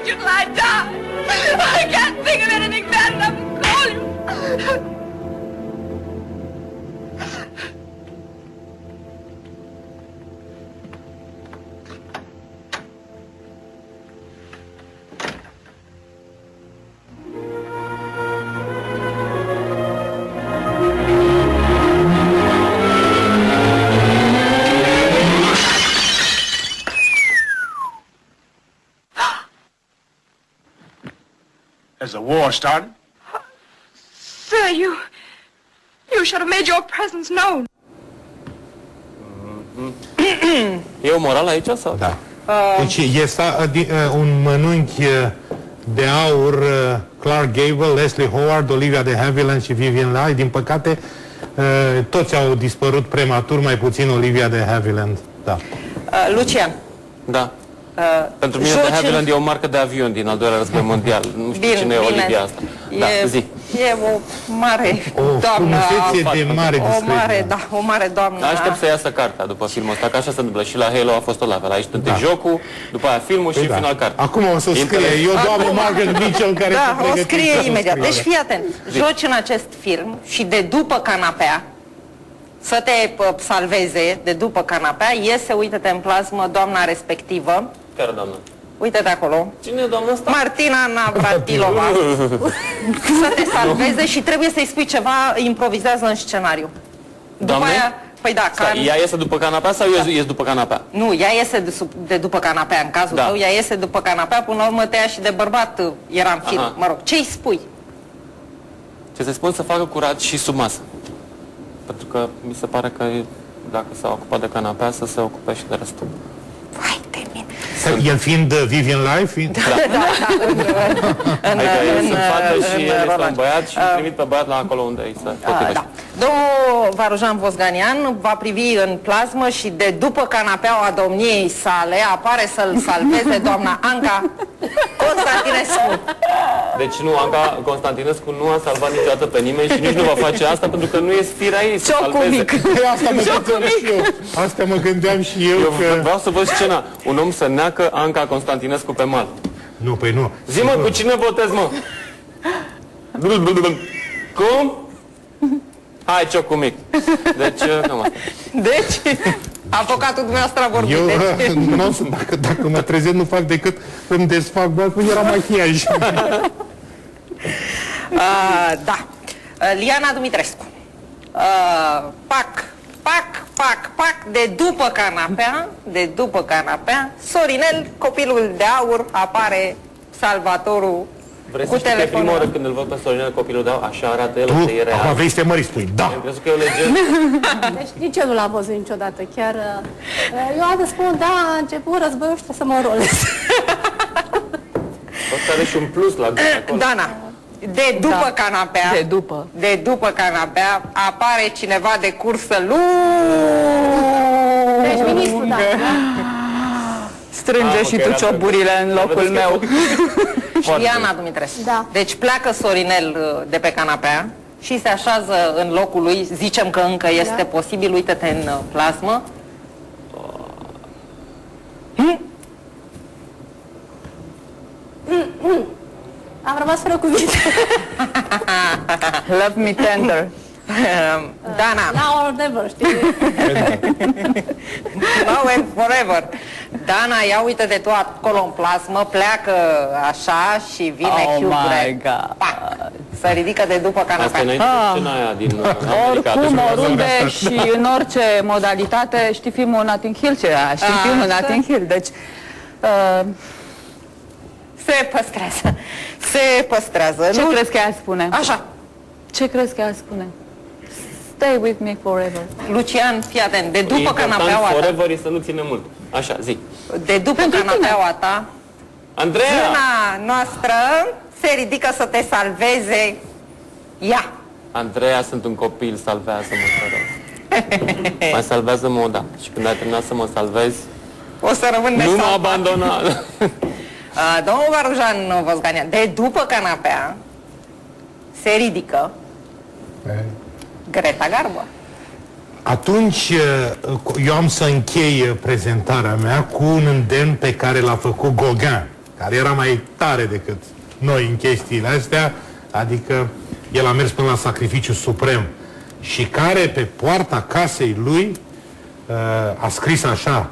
you till I die. I can't think of anything bad enough to call you. Has the war started? Sir, you should have made your presence known. E o morală aici sau? Da. Deci este un mănunchi de aur, Clark Gable, Leslie Howard, Olivia de Havilland și Vivien Leigh. Din păcate, toți au dispărut prematur, mai puțin Olivia de Havilland. Da. Lucian. Da. Pentru mine de Havilland e o marcă de avion din al doilea război mondial. Nu știu cine e Olivia asta. Da, zi. E o mare doamnă. O mare doamnă. Aștept să iasă cartea după filmul ăsta, că așa se întâmplă. Și la Halo a fost o la fel. Aici întâi jocul, după aia filmul și în final cartea. Acum o să scrie. Eu, doamnă Margaret Mitchell, care da, o scrie imediat. Deci fii atent. Joci în acest film și de după canapea, să te salveze de după canapea, iese, uite-te în plasmă, doamna respectivă. Care doamnă? Uite-te acolo. Cine e doamna asta? Martina Navratilova. Să te salveze și trebuie să-i spui ceva, improvizează în scenariu. După aia, păi da, ea iese după canapea sau eu ies după canapea? Nu, ea iese de după canapea, în cazul tău, ea iese după canapea, până la urmă te ia și de bărbat, era în film, mă rog. Ce-i spui? Ce să spun? Să facă curat și sub masă. Pentru că mi se pare că dacă s-a ocupat de canapea, să se ocupe și de restul. Vai de mine! El fiind Vivien Leigh? Da. Adică eu sunt fată și el este un băiat și îl trimit pe băiat la acolo unde îi se potrivește. Domnul Varujan Vosganian va privi în plasmă și de după canapeaua domniei sale apare să-l salveze doamna Anca Constantinescu. Deci nu, Anca Constantinescu nu a salvat niciodată pe nimeni și nici nu va face asta pentru că nu e firea ei să salveze. Asta mă gândeam și eu. Eu vreau să văd scena. Un om să neacă Anca Constantinescu pe mal. Nu, păi nu. Zi-mă, cu cine votezi, mă? Cum? Hai, cioc cu mic. Deci, cam asta. Deci, avocatul dumneavoastră a vorbit. Dacă mă trezesc, nu fac decât îmi desfac, doar cum era machiaj. Da. Liana Dumitrescu. Pac, de după canapea, Sorinel, copilul de aur, apare Salvatorul Vrei să știi că prima oară când îl văd pe Sorinel, copilul de aur, așa arată el, că e real. Acum vrei să te mări, spui, da! Am crezut că e o legendă. Deci nici eu nu l-am văzut niciodată, chiar... Eu am de spun, da, a început războiul ăștia să mă rolez. O să are și un plus la acolo. Dana. De după canapea, de după canapea, apare cineva de cursă Deci ministrul, da. Strânge și tu cioburile în locul meu. Liana Dumitrescu. Da. Deci pleacă Sorinel de pe canapea și se așează în locul lui, zicem că încă este posibil, uite-te în plasmă. Am rămas fără cuvinte. Love me tender. Dana. Now or never, știi? Now and forever. Dana, ia uite de tu acolo în plasmă, pleacă așa și vine Hugh Grant. Se ridică de după canapea. Asta e înainte de scena aia din America. Oricum, oriunde și în orice modalitate, știi filmul Notting Hill ce era? Știi filmul Notting Hill? Deci... Se păstrează. Se păstrează. Ce crezi că ea spune? Așa. Ce crezi că ea spune? Stay with me forever. Lucian, fii atent, de după canapeaua ta. Forever e să nu ține mult. Așa, zi. De după canapeaua ta, Andreea! zâna noastră se ridică să te salveze ea. Andreea, sunt un copil, salvează-mă, te rog. Mai salvează-mă o dată. Și când ai terminat să mă salvezi, o să rămân nu mă abandona. Domnul Varujan Vosganian, de după canapea se ridică Greta Garbo. Atunci eu am să închei prezentarea mea cu un îndemn pe care l-a făcut Gauguin care era mai tare decât noi în chestiile astea, adică el a mers până la sacrificiu suprem și care pe poarta casei lui a scris așa: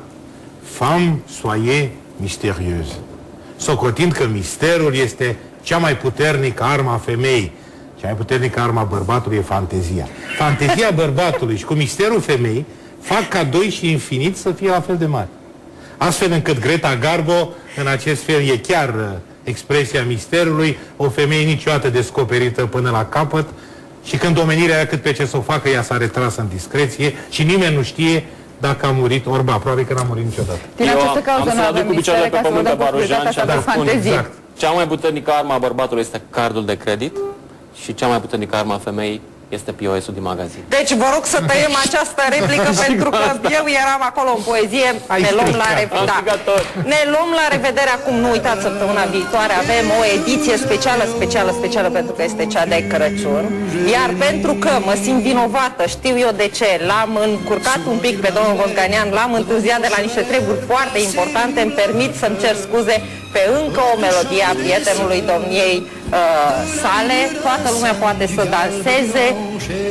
Femme, soyez mystérieuse. Socotind că misterul este cea mai puternică armă a femeii. Cea mai puternică armă a bărbatului e fantezia. Fantezia bărbatului și cu misterul femeii fac ca doi și infinit să fie la fel de mari. Astfel încât Greta Garbo, în acest fel, e chiar expresia misterului, o femeie niciodată descoperită până la capăt, și când omenirea aia cât pe ce să o facă, ea s-a retras în discreție și nimeni nu știe dacă a murit, orba, probabil că n-a murit niciodată. Din această cauză nu avem mistere, ca să vă dăm posibilitatea asta de fantezie. Exact. Cea mai puternică armă a bărbatului este cardul de credit și cea mai puternică armă a femeii este POS-ul din magazin. Deci vă rog să tăiem această replică pentru că eu eram acolo în poezie. Ne luăm la revedere acum, nu uitați, săptămâna viitoare avem o ediție specială pentru că este cea de Crăciun. Iar pentru că mă simt vinovată, știu eu de ce, l-am încurcat un pic pe domnul Vosganian, l-am întârziat de la niște treburi foarte importante, îmi permit să-mi cer scuze pe încă o melodie a prietenului domniei sale. Toată lumea poate să danseze.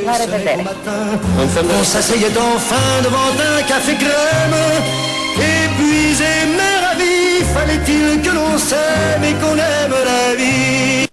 La revedere! On s'asseyait enfin devant un café crème, épuisé mais ravi, fallait-il que l'on s'aime et qu'on aime la vie.